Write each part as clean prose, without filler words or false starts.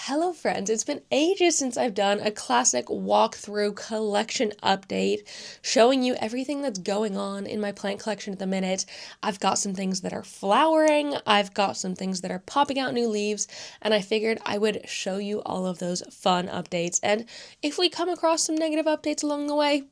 Hello friends, it's been ages since I've done a classic walkthrough collection update showing you everything that's going on in my plant collection at the minute. I've got some things that are flowering, I've got some things that are popping out new leaves, and I figured I would show you all of those fun updates. And if we come across some negative updates along the way,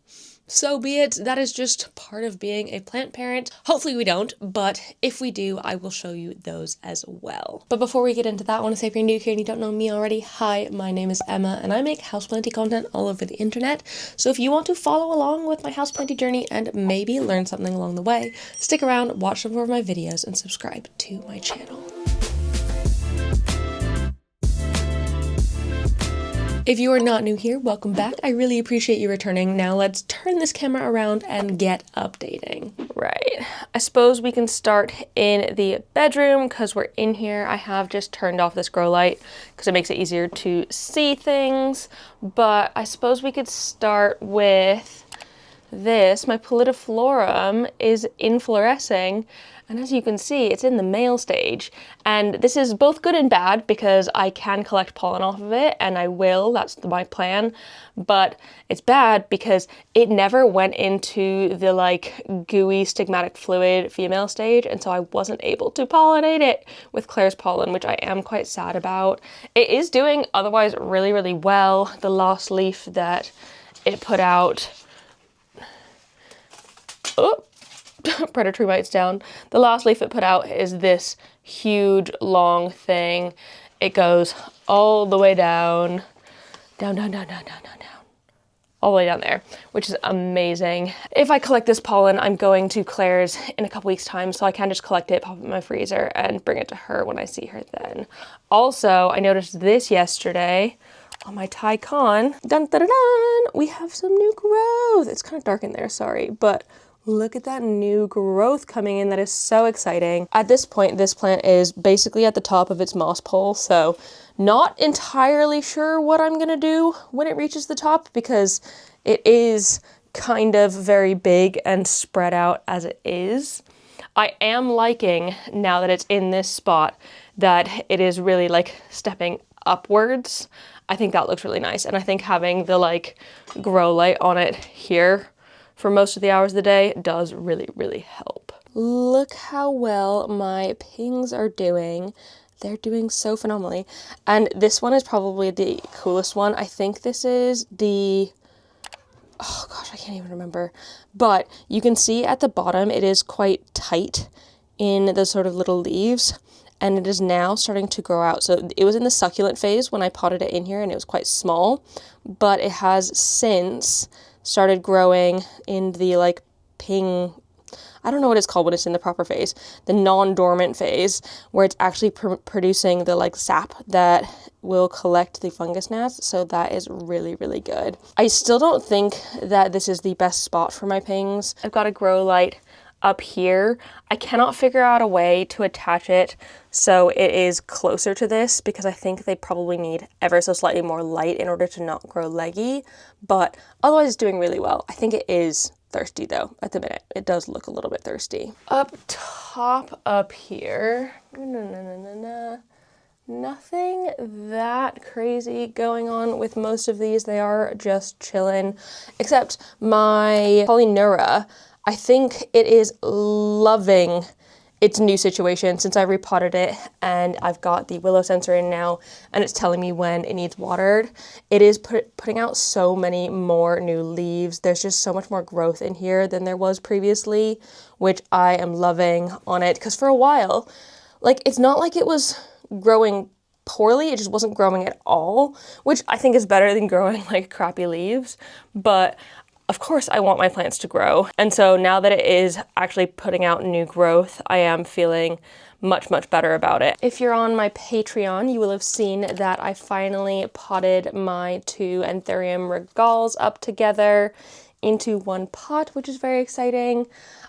so be it. That is just part of being a plant parent. Hopefully we don't, but if we do, I will show you those as well. But before we get into that, I want to say if you're new here and you don't know me already, hi, my name is Emma and I make houseplanty content all over the internet. So if you want to follow along with my houseplanty journey and maybe learn something along the way, stick around, watch some more of my videos, and subscribe to my channel. If you are not new here, welcome back. I really appreciate you returning. Now let's turn this camera around and get updating. Right, I suppose we can start in the bedroom because we're in here. I have just turned off this grow light because it makes it easier to see things. But I suppose we could start with this. My Pallidiflorum is inflorescing. And as you can see, it's in the male stage. And this is both good and bad because I can collect pollen off of it, and I will, that's my plan. But it's bad because it never went into the like gooey stigmatic fluid female stage, and so I wasn't able to pollinate it with Claire's pollen, which I am quite sad about. It is doing otherwise really, really well. The last leaf that it put out, oh, predatory mites down. The last leaf it put out is this huge long thing. It goes all the way down, down, all the way down there, which is amazing. If I collect this pollen, I'm going to Claire's in a couple weeks time, so I can just collect it, pop it in my freezer, and bring it to her when I see her then. Also, I noticed this yesterday on my Tycon. Dun, dun, dun, dun, we have some new growth. It's kind of dark in there, sorry, but look at that new growth coming in. That is so exciting. At this point, this plant is basically at the top of its moss pole, so not entirely sure what I'm gonna do when it reaches the top because it is kind of very big and spread out as it is. I am liking, now that it's in this spot, that it is really like stepping upwards. I think that looks really nice, and I think having the like grow light on it here for most of the hours of the day does really, really help. Look how well my pings are doing. They're doing so phenomenally. And this one is probably the coolest one. I think this is the, oh gosh, I can't even remember. But you can see at the bottom, it is quite tight in the sort of little leaves. And it is now starting to grow out. So it was in the succulent phase when I potted it in here and it was quite small. But it has since started growing in the like ping, I don't know what it's called when it's in the proper phase, the non-dormant phase, where it's actually producing the like sap that will collect the fungus gnats. So that is really, really good. I still don't think that this is the best spot for my pings. I've got a grow light up here. I cannot figure out a way to attach it so it is closer to this because I think they probably need ever so slightly more light in order to not grow leggy, but otherwise it's doing really well. I think it is thirsty though at the minute. It does look a little bit thirsty. Up top up here, nothing that crazy going on with most of these. They are just chilling, except my Polyneura. I think it is loving its new situation since I repotted it and I've got the willow sensor in now and it's telling me when it needs watered. It is putting out so many more new leaves. There's just so much more growth in here than there was previously, which I am loving on it because for a while, like it's not like it was growing poorly, it just wasn't growing at all, which I think is better than growing like crappy leaves, but of course I want my plants to grow. And so now that it is actually putting out new growth, I am feeling much, much better about it. If you're on my Patreon, you will have seen that I finally potted my two Terrarium regals up together into one pot, which is very exciting.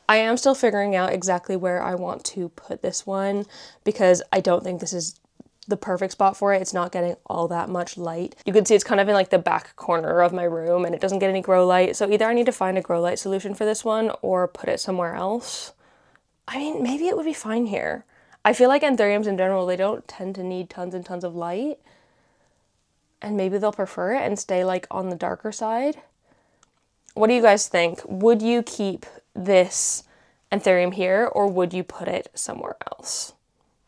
I am still figuring out exactly where I want to put this one because I don't think this is the perfect spot for it. It's not getting all that much light. You can see it's kind of in like the back corner of my room and it doesn't get any grow light. So either I need to find a grow light solution for this one or put it somewhere else. I mean, maybe it would be fine here. I feel like anthuriums in general, they don't tend to need tons and tons of light. and maybe they'll prefer it and stay like on the darker side. What do you guys think? Would you keep this Anthurium here, or would you put it somewhere else?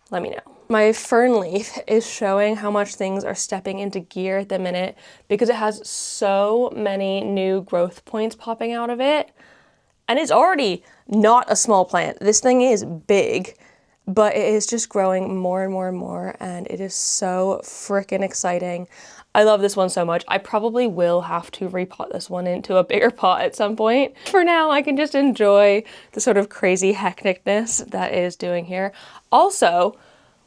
Let me know. My fern leaf is showing how much things are stepping into gear at the minute because it has so many new growth points popping out of it. And it's already not a small plant. This thing is big, but it is just growing more and more and more, and it is so freaking exciting. I love this one so much. I probably will have to repot this one into a bigger pot at some point. For now, I can just enjoy the sort of crazy hecticness that it is doing here. Also,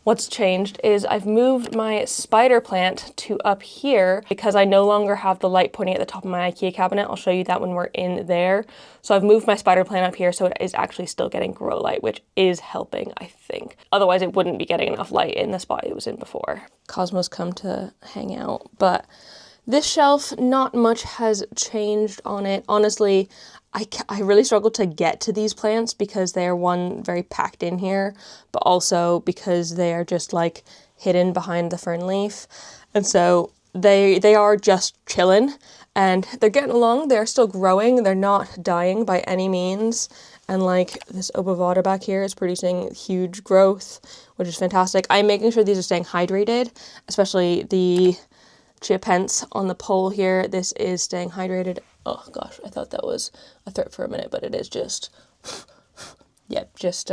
what's changed is I've moved my spider plant to up here because I no longer have the light pointing at the top of my IKEA cabinet. I'll show you that when we're in there. So I've moved my spider plant up here so it is actually still getting grow light, which is helping, I think. Otherwise it wouldn't be getting enough light in the spot it was in before. Cosmo's come to hang out, but this shelf, not much has changed on it. Honestly, I really struggle to get to these plants because they are, one, very packed in here, but also because they are just like hidden behind the fern leaf. And so they are just chilling and they're getting along. They're still growing. They're not dying by any means. And like this obovata back here is producing huge growth, which is fantastic. I'm making sure these are staying hydrated, especially the Chiapence on the pole here. This is staying hydrated. Oh gosh, I thought that was a threat for a minute, but it is just, yep, just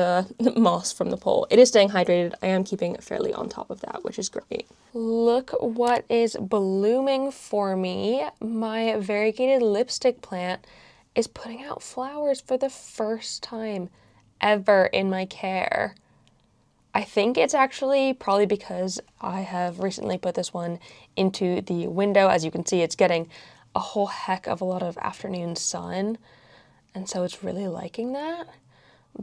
moss from the pole. It is staying hydrated. I am keeping fairly on top of that, which is great. Look what is blooming for me. My variegated lipstick plant is putting out flowers for the first time ever in my care. I think it's actually probably because I have recently put this one into the window. As you can see, it's getting a whole heck of a lot of afternoon sun, and so it's really liking that.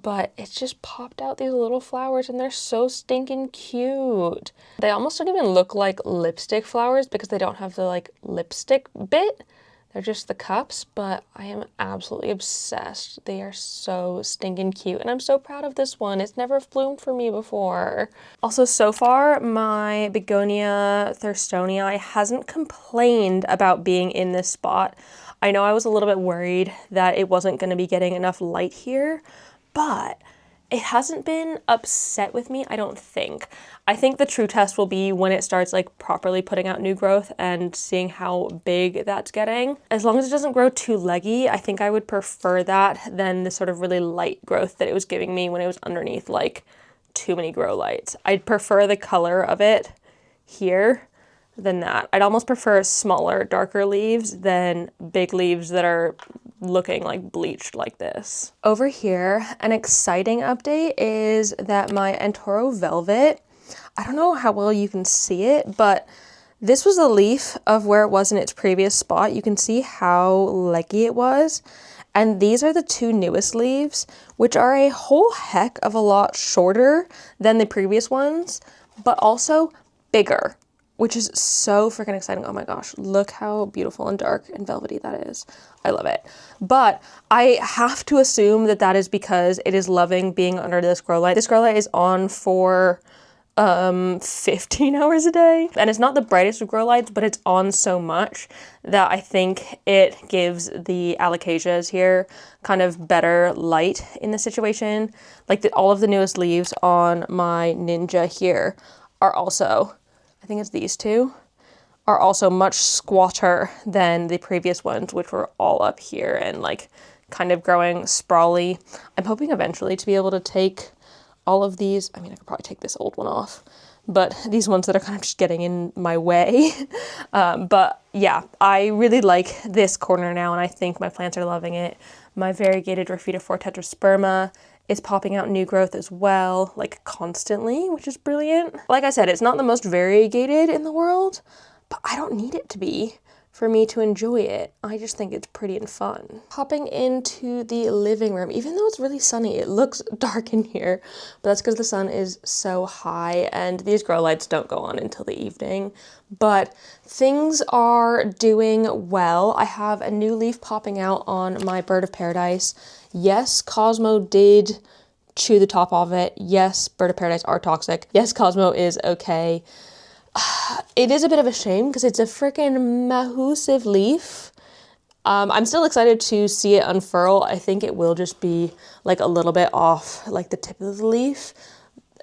But it's just popped out these little flowers and they're so stinking cute. They almost don't even look like lipstick flowers because they don't have the like lipstick bit. They're just the cups, but I am absolutely obsessed. They are so stinking cute, and I'm so proud of this one. It's never bloomed for me before. Also, so far, my Begonia Thurstonii hasn't complained about being in this spot. I know I was a little bit worried that it wasn't going to be getting enough light here, but it hasn't been upset with me, I don't think. I think the true test will be when it starts like properly putting out new growth and seeing how big that's getting. As long as it doesn't grow too leggy, I think I would prefer that than the sort of really light growth that it was giving me when it was underneath like too many grow lights. I'd prefer the color of it here than that. I'd almost prefer smaller, darker leaves than big leaves that are looking like bleached like this. Over here, an exciting update is that my Antoro Velvet, I don't know how well you can see it, but this was a leaf of where it was in its previous spot. You can see how leggy it was. And these are the two newest leaves, which are a whole heck of a lot shorter than the previous ones, but also bigger, which is so freaking exciting. Oh my gosh, look how beautiful and dark and velvety that is. I love it. But I have to assume that that is because it is loving being under this grow light. This grow light is on for 15 hours a day. And it's not the brightest of grow lights, but it's on so much that I think it gives the alocasias here kind of better light in the situation. Like all of the newest leaves on my Ninja here are also, I think it's these two, are also much squatter than the previous ones, which were all up here and like kind of growing sprawly. I'm hoping eventually to be able to take all of these, I mean, I could probably take this old one off, but these ones that are kind of just getting in my way. But yeah, I really like this corner now, and I think my plants are loving it. My variegated Rhaphidophore tetrasperma is popping out new growth as well, like constantly, which is brilliant. Like I said, it's not the most variegated in the world, but I don't need it to be for me to enjoy it. I just think it's pretty and fun. Hopping into the living room, even though it's really sunny, it looks dark in here, but that's because the sun is so high and these grow lights don't go on until the evening. But things are doing well. I have a new leaf popping out on my bird of paradise. Yes, Cosmo did chew the top of it. Yes, bird of paradise are toxic. Yes, Cosmo is okay. It is a bit of a shame because it's a freaking massive leaf. I'm still excited to see it unfurl. I think it will just be like a little bit off like the tip of the leaf,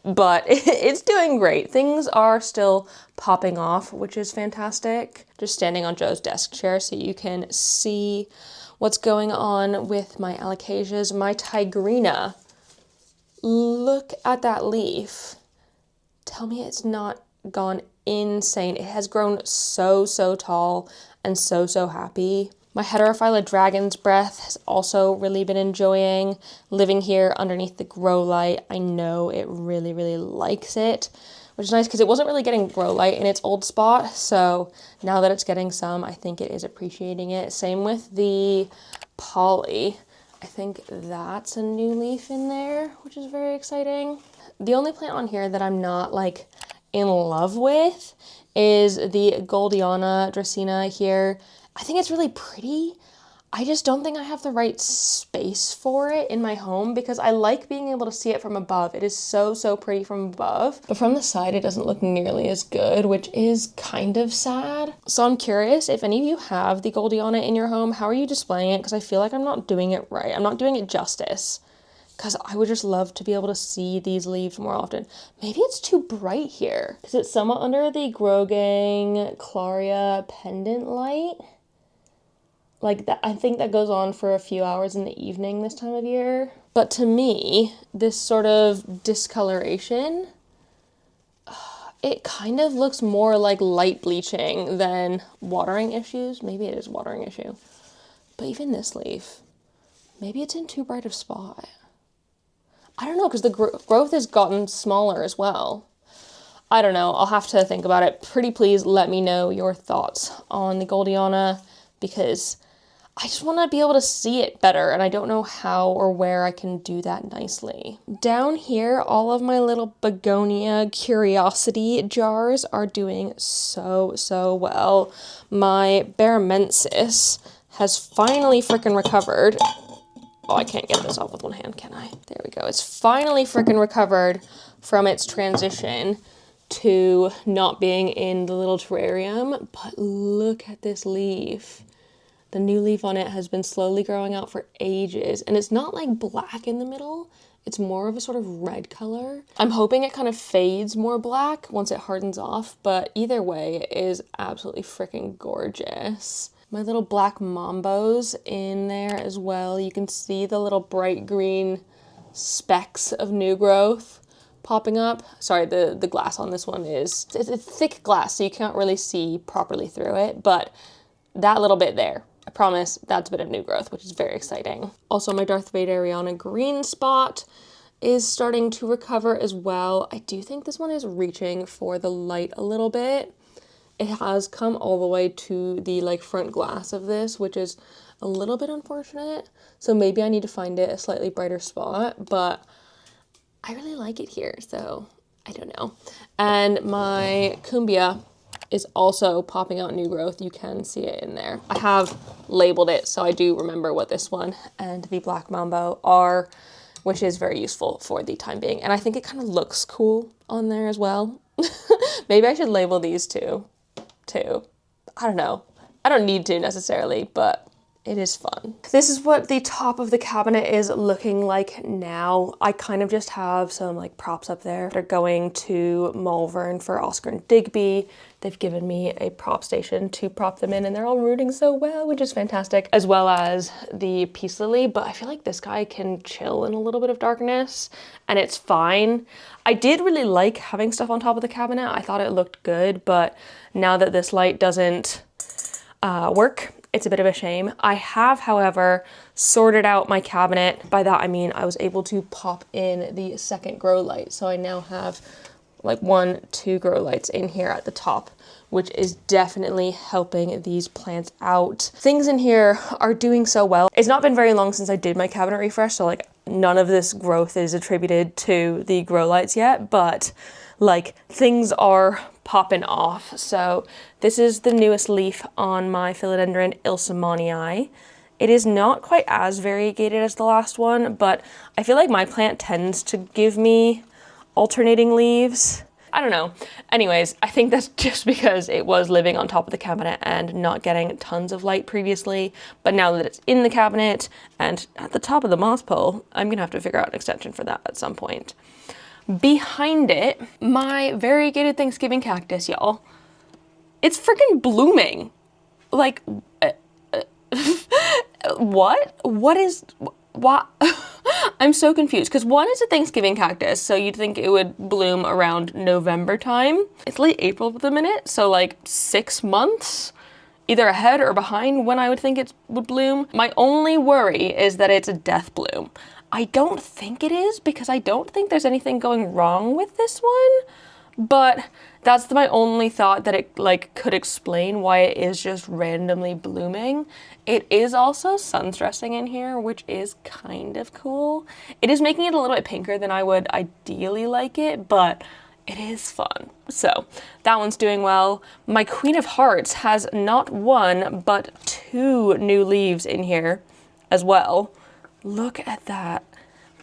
but it's doing great. Things are still popping off, which is fantastic. Just standing on Joe's desk chair so you can see what's going on with my alocasias. My tigrina, look at that leaf. Tell me it's not gone insane. It has grown so tall and so happy. My Heterophylla dragon's breath has also really been enjoying living here underneath the grow light. I know it really likes it, which is nice because it wasn't really getting grow light in its old spot. So now that it's getting some, I think it is appreciating it. Same with the Polly. I think that's a new leaf in there, which is very exciting. The only plant on here that I'm not like in love with is the Goldiana Dracaena here. I think it's really pretty. I just don't think I have the right space for it in my home because I like being able to see it from above. It is so pretty from above, but from the side it doesn't look nearly as good, which is kind of sad. So I'm curious if any of you have the Goldiana in your home, how are you displaying it? Because I feel like I'm not doing it right. I'm not doing it justice. Because I would just love to be able to see these leaves more often. Maybe it's too bright here. Is it somewhat under the Grogang Claria pendant light? Like that, I think that goes on for a few hours in the evening this time of year. But to me, this sort of discoloration, it kind of looks more like light bleaching than watering issues. Maybe it is watering issue. But even this leaf, maybe it's in too bright of spot. I don't know, because the growth has gotten smaller as well. I don't know. I'll have to think about it. Pretty please let me know your thoughts on the Goldiana because I just want to be able to see it better and I don't know how or where I can do that nicely. Down here, all of my little begonia curiosity jars are doing so well. My Baramensis has finally freaking recovered. Oh, I can't get this off with one hand, can I? There we go. It's finally freaking recovered from its transition to not being in the little terrarium. But look at this leaf. The new leaf on it has been slowly growing out for ages. And it's not like black in the middle. It's more of a sort of red color. I'm hoping it kind of fades more black once it hardens off. But either way, it is absolutely freaking gorgeous. My little black mambos in there as well. You can see the little bright green specks of new growth popping up. Sorry, the glass on this one it's thick glass, so you can't really see properly through it, but that little bit there, I promise that's a bit of new growth, which is very exciting. Also, my Darth Vaderiana green spot is starting to recover as well. I do think this one is reaching for the light a little bit. It has come all the way to the like front glass of this, which is a little bit unfortunate. So maybe I need to find it a slightly brighter spot, but I really like it here, so I don't know. And my Cumbia is also popping out new growth. You can see it in there. I have labeled it, so I do remember what this one and the Black Mambo are, which is very useful for the time being. And I think it kind of looks cool on there as well. Maybe I should label these two. I don't know. I don't need to necessarily, but it is fun. This is what the top of the cabinet is looking like now. I kind of just have some like props up there. They're going to Malvern for Oscar and Digby. They've given me a prop station to prop them in and they're all rooting so well, which is fantastic, as well as the Peace Lily. But I feel like this guy can chill in a little bit of darkness and it's fine. I did really like having stuff on top of the cabinet. I thought it looked good, but now that this light doesn't work, it's a bit of a shame. I have, however, sorted out my cabinet. By that I mean I was able to pop in the second grow light. So I now have like 1, 2 grow lights in here at the top, which is definitely helping these plants out. Things in here are doing so well. It's not been very long since I did my cabinet refresh, so like none of this growth is attributed to the grow lights yet, but like things are popping off. So this is the newest leaf on my Philodendron Ilsamanii. It is not quite as variegated as the last one, but I feel like my plant tends to give me alternating leaves. I don't know. Anyways, I think that's just because it was living on top of the cabinet and not getting tons of light previously. But now that it's in the cabinet and at the top of the moss pole, I'm gonna have to figure out an extension for that at some point. Behind it, my variegated Thanksgiving cactus, y'all. It's freaking blooming. Like, what? What? I'm so confused, because one is a Thanksgiving cactus, so you'd think it would bloom around November time. It's late April at the minute, so like 6 months, either ahead or behind when I would think it would bloom. My only worry is that it's a death bloom. I don't think it is, because I don't think there's anything going wrong with this one, but that's my only thought, that it like could explain why it is just randomly blooming. It is also sun stressing in here, which is kind of cool. It is making it a little bit pinker than I would ideally like it, but it is fun. So that one's doing well. My Queen of Hearts has not one, but 2 new leaves in here as well. Look at that.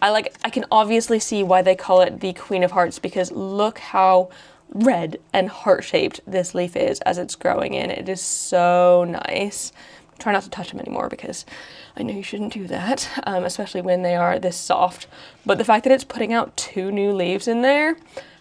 I can obviously see why they call it the Queen of Hearts, because look how red and heart-shaped this leaf is as it's growing in. It is so nice. Try not to touch them anymore, because I know you shouldn't do that, especially when they are this soft. But the fact that it's putting out 2 new leaves in there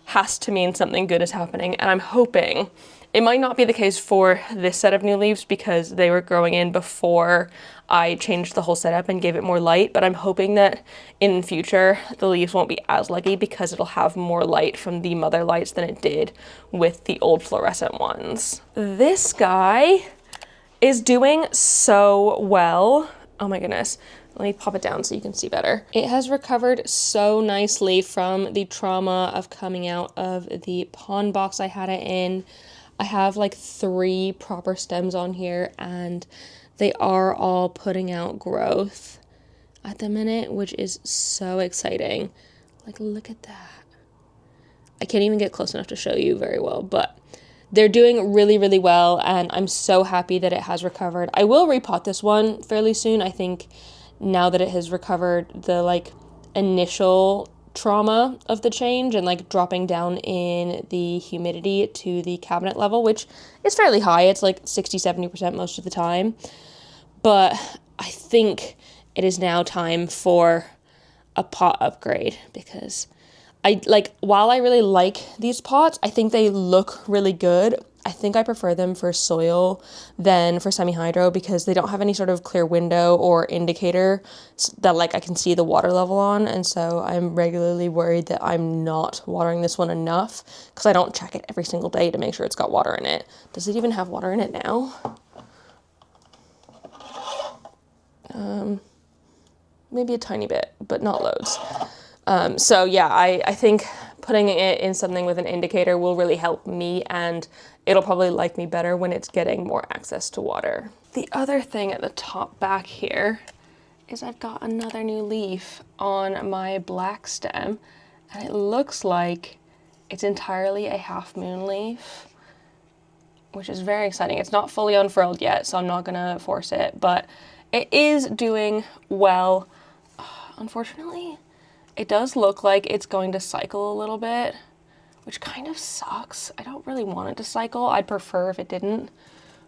has to mean something good is happening, and I'm hoping. It might not be the case for this set of new leaves, because they were growing in before I changed the whole setup and gave it more light, but I'm hoping that in future the leaves won't be as leggy, because it'll have more light from the mother lights than it did with the old fluorescent ones. This guy is doing so well. Oh my goodness. Let me pop it down so you can see better. It has recovered so nicely from the trauma of coming out of the pond box I had it in. I have like 3 proper stems on here, and they are all putting out growth at the minute, which is so exciting. Like, look at that. I can't even get close enough to show you very well, but they're doing really, really well, and I'm so happy that it has recovered. I will repot this one fairly soon. I think now that it has recovered the like initial trauma of the change and like dropping down in the humidity to the cabinet level, which is fairly high. It's like 60-70% most of the time. But I think it is now time for a pot upgrade, because while I really like these pots, I think they look really good. I think I prefer them for soil than for semi-hydro, because they don't have any sort of clear window or indicator that like I can see the water level on. And so I'm regularly worried that I'm not watering this one enough, because I don't check it every single day to make sure it's got water in it. Does it even have water in it now? Maybe a tiny bit, but not loads. So yeah, I think putting it in something with an indicator will really help me, and it'll probably like me better when it's getting more access to water. The other thing at the top back here is I've got another new leaf on my black stem, and it looks like it's entirely a half moon leaf, which is very exciting. It's not fully unfurled yet, so I'm not gonna force it, but it is doing well. Unfortunately, it does look like it's going to cycle a little bit, which kind of sucks. I don't really want it to cycle. I'd prefer if it didn't,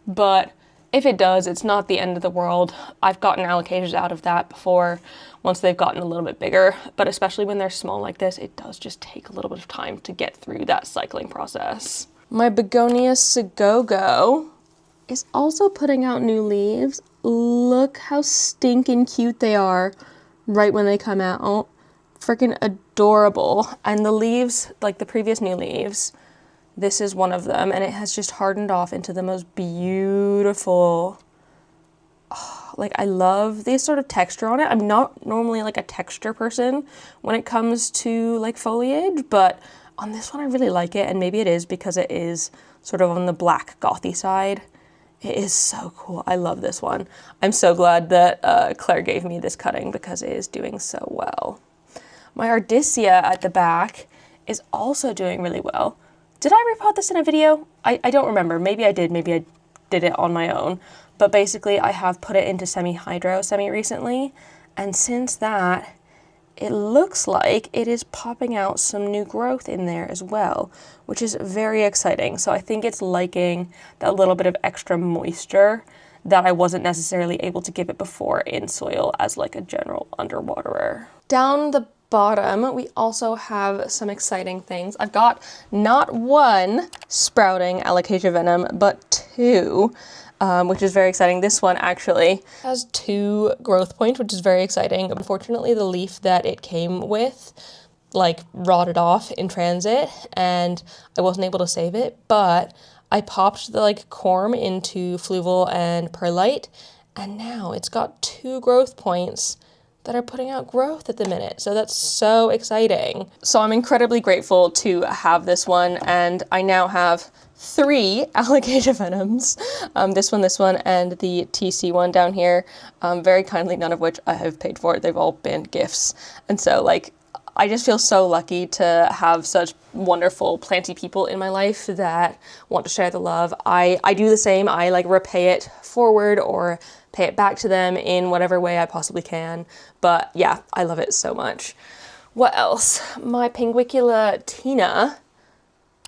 but if it does, it's not the end of the world. I've gotten alocasias out of that before, once they've gotten a little bit bigger, but especially when they're small like this, it does just take a little bit of time to get through that cycling process. My begonia sagogo is also putting out new leaves. Look how stinking cute they are right when they come out. Oh, freaking adorable. And the leaves, like the previous new leaves, this is one of them, and it has just hardened off into the most beautiful, like I love this sort of texture on it. I'm not normally like a texture person when it comes to like foliage, but on this one I really like it, and maybe it is because it is sort of on the black gothy side. It is so cool. I love this one. I'm so glad that Claire gave me this cutting, because it is doing so well. My Ardisia at the back is also doing really well. Did I repot this in a video? I don't remember. Maybe I did. Maybe I did it on my own. But basically, I have put it into semi-hydro semi-recently. And since that, it looks like it is popping out some new growth in there as well, which is very exciting. So I think it's liking that little bit of extra moisture that I wasn't necessarily able to give it before in soil as like a general underwaterer. Down the bottom, we also have some exciting things. I've got not one sprouting alocasia venom, but two, which is very exciting. This one actually has 2 growth points, which is very exciting. Unfortunately, the leaf that it came with like rotted off in transit and I wasn't able to save it, but I popped the like corm into fluval and perlite, and now it's got 2 growth points that are putting out growth at the minute. So that's so exciting. So I'm incredibly grateful to have this one, and I now have 3 alocasia venoms. This one, and the TC one down here. Very kindly, none of which I have paid for. They've all been gifts. And so like, I just feel so lucky to have such wonderful planty people in my life that want to share the love. I do the same. I like repay it forward or pay it back to them in whatever way I possibly can. But yeah, I love it so much. What else? My Pinguicula Tina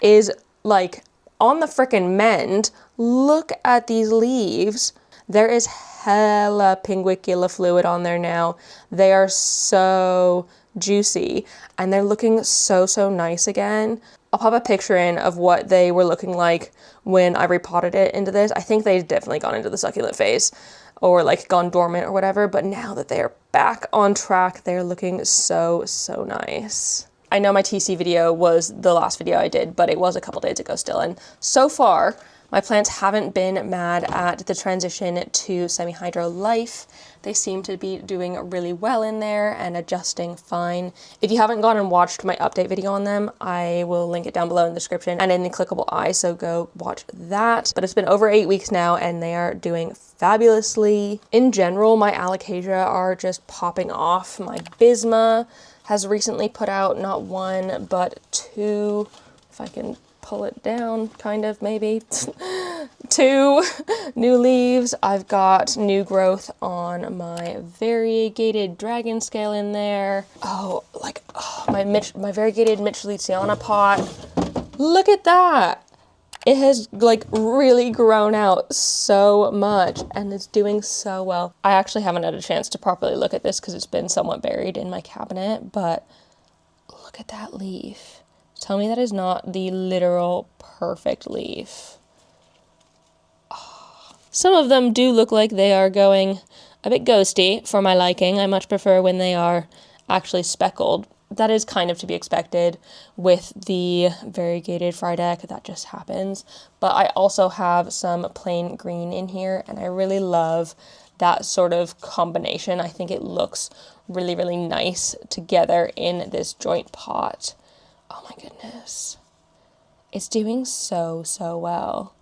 is like on the frickin' mend. Look at these leaves. There is hella Pinguicula fluid on there now. They are so juicy and they're looking so nice again. I'll pop a picture in of what they were looking like when I repotted it into this. I think they've definitely gone into the succulent phase or like gone dormant or whatever, but now that they are back on track, they're looking so nice. I know my TC video was the last video I did, but it was a couple days ago still, and so far my plants haven't been mad at the transition to semi-hydro life. They seem to be doing really well in there and adjusting fine. If you haven't gone and watched my update video on them, I will link it down below in the description and in the clickable eye, so go watch that. But it's been over 8 weeks now and they are doing fabulously. In general, my alocasia are just popping off. My Bisma has recently put out not 1, but 2, if I can pull it down, kind of, maybe. 2 new leaves. I've got new growth on my variegated dragon scale in there. Oh, like, oh, my variegated Mitchelletiana pot. Look at that. It has like really grown out so much and it's doing so well. I actually haven't had a chance to properly look at this because it's been somewhat buried in my cabinet, but look at that leaf. Tell me that is not the literal perfect leaf. Oh. Some of them do look like they are going a bit ghosty for my liking. I much prefer when they are actually speckled. That is kind of to be expected with the variegated Frydek. That just happens. But I also have some plain green in here, and I really love that sort of combination. I think it looks really nice together in this joint pot. Oh my goodness. It's doing so well.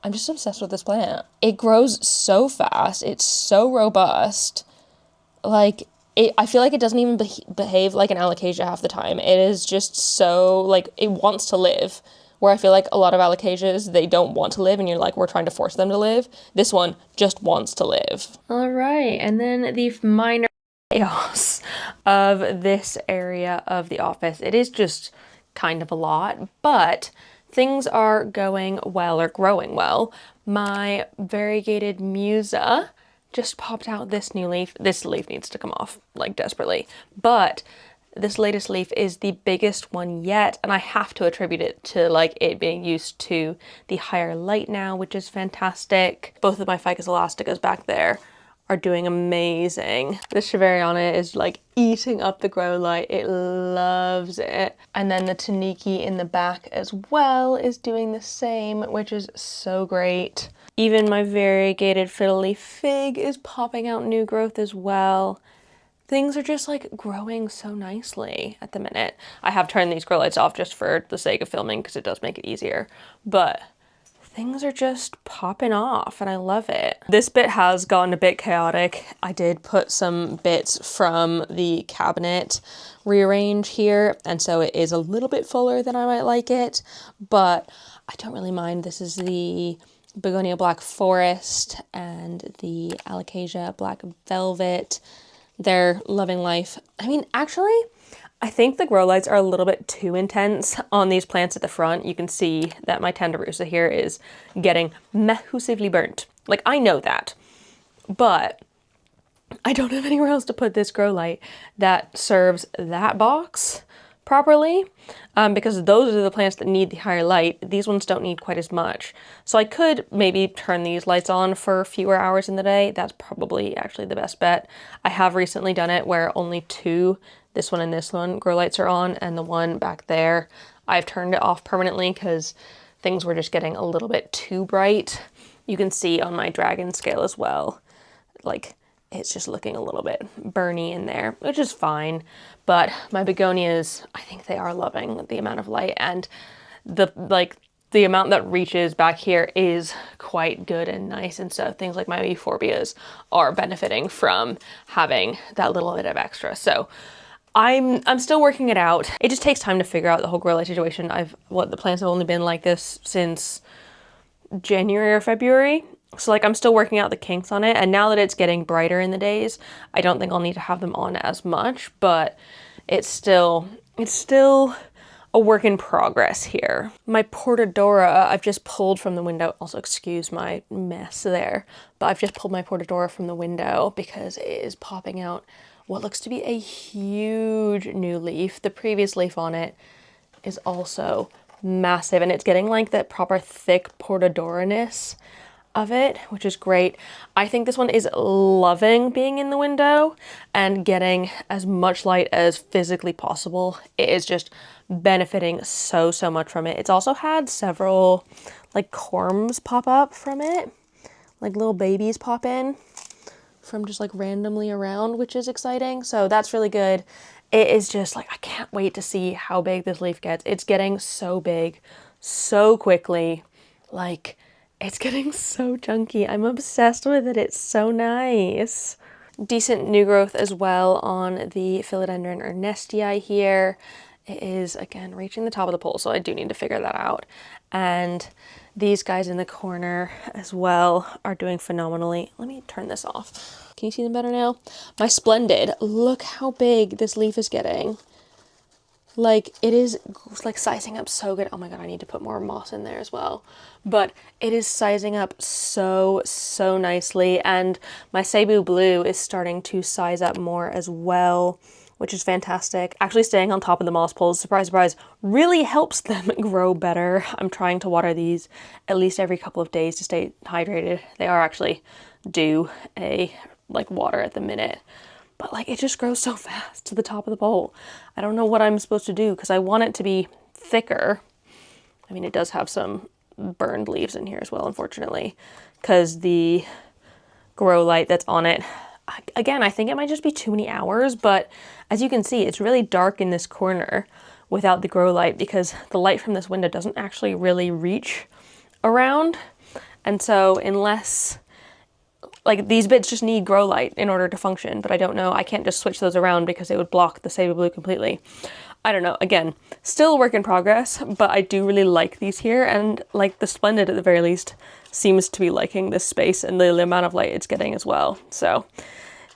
I'm just obsessed with this plant. It grows so fast. It's so robust. Like, I feel like it doesn't even behave like an alocasia half the time. It is just so, like, it wants to live. Where I feel like a lot of alocasias, they don't want to live and you're like, we're trying to force them to live. This one just wants to live. All right, and then the minor chaos of this area of the office. It is just kind of a lot, but things are going well, or growing well. My variegated Musa just popped out this new leaf. This leaf needs to come off, like, desperately. But this latest leaf is the biggest one yet, and I have to attribute it to, like, it being used to the higher light now, which is fantastic. Both of my Ficus elasticas back there are doing amazing. This Terrarium is like eating up the grow light. It loves it. And then the Taniki in the back as well is doing the same, which is so great. Even my variegated fiddle leaf fig is popping out new growth as well. Things are just like growing so nicely at the minute. I have turned these grow lights off just for the sake of filming because it does make it easier, but things are just popping off and I love it. This bit has gotten a bit chaotic. I did put some bits from the cabinet rearrange here, and so it is a little bit fuller than I might like it, but I don't really mind. This is the Begonia Black Forest and the Alocasia Black Velvet They're loving life. I mean, actually, I think the grow lights are a little bit too intense on these plants at the front. You can see that my Tenderusa here is getting massively burnt. Like, I know that, but I don't have anywhere else to put this grow light that serves that box properly, because those are the plants that need the higher light. These ones don't need quite as much. So I could maybe turn these lights on for fewer hours in the day. That's probably actually the best bet. I have recently done it where only two, this one and this one, grow lights are on, and the one back there, I've turned it off permanently because things were just getting a little bit too bright. You can see on my dragon scale as well, like, it's just looking a little bit burny in there, which is fine. But my begonias, I think they are loving the amount of light, and the amount that reaches back here is quite good and nice. And so things like my euphorbias are benefiting from having that little bit of extra. So I'm still working it out. It just takes time to figure out the whole grow light situation. The plants have only been like this since January or February. So like, I'm still working out the kinks on it, and now that it's getting brighter in the days, I don't think I'll need to have them on as much, but it's still a work in progress here. My Portadora, I've just pulled from the window. Also, excuse my mess there, but I've just pulled my Portadora from the window because it is popping out what looks to be a huge new leaf. The previous leaf on it is also massive, and it's getting like that proper thick Portadora-ness of it, which is great. I think this one is loving being in the window and getting as much light as physically possible. It is just benefiting so much from it. It's also had several like corms pop up from it, like little babies pop in from just like randomly around, which is exciting. So that's really good. It is just like, I can't wait to see how big this leaf gets. It's getting so big so quickly. Like, it's getting so chunky. I'm obsessed with it. It's so nice. Decent new growth as well on the Philodendron ernestii here. It is, again, reaching the top of the pole, so I do need to figure that out. And these guys in the corner as well are doing phenomenally. Let me turn this off. Can you see them better now? My Splendid, look how big this leaf is getting. Like, it is like sizing up so good. Oh my god, I need to put more moss in there as well. But it is sizing up so nicely, and my Cebu Blue is starting to size up more as well, which is fantastic. Actually, staying on top of the moss poles, surprise, surprise, really helps them grow better. I'm trying to water these at least every couple of days to stay hydrated. They are actually due a like water at the minute. But like, it just grows so fast to the top of the pole. I don't know what I'm supposed to do because I want it to be thicker. I mean, it does have some burned leaves in here as well, unfortunately, because the grow light that's on it, again, I think it might just be too many hours, but as you can see, it's really dark in this corner without the grow light because the light from this window doesn't actually really reach around. And so unless, like, these bits just need grow light in order to function, but I don't know. I can't just switch those around because it would block the Cebu Blue completely. I don't know. Again, still a work in progress, but I do really like these here, and like the Splendid at the very least seems to be liking this space and the amount of light it's getting as well. So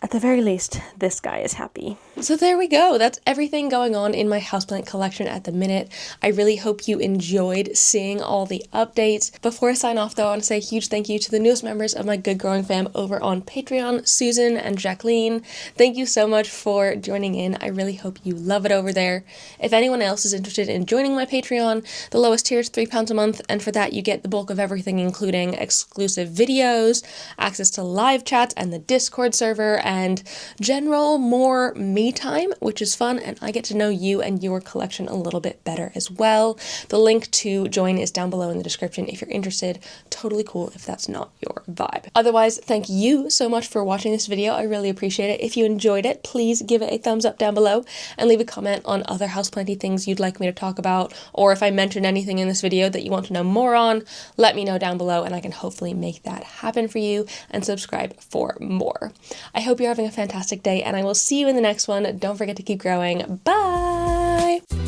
at the very least, this guy is happy. So there we go. That's everything going on in my houseplant collection at the minute. I really hope you enjoyed seeing all the updates. Before I sign off though, I want to say a huge thank you to the newest members of my Good Growing fam over on Patreon, Susan and Jacqueline. Thank you so much for joining in. I really hope you love it over there. If anyone else is interested in joining my Patreon, the lowest tier is £3 a month, and for that you get the bulk of everything, including exclusive videos, access to live chats and the Discord server, and general more me time, which is fun, and I get to know you and your collection a little bit better as well. The link to join is down below in the description if you're interested. Totally cool if that's not your vibe. Otherwise, thank you so much for watching this video. I really appreciate it. If you enjoyed it, please give it a thumbs up down below and leave a comment on other houseplanty things you'd like me to talk about, or if I mentioned anything in this video that you want to know more on, let me know down below and I can hopefully make that happen for you, and subscribe for more. I hope you're having a fantastic day, and I will see you in the next one. Don't forget to keep growing. Bye!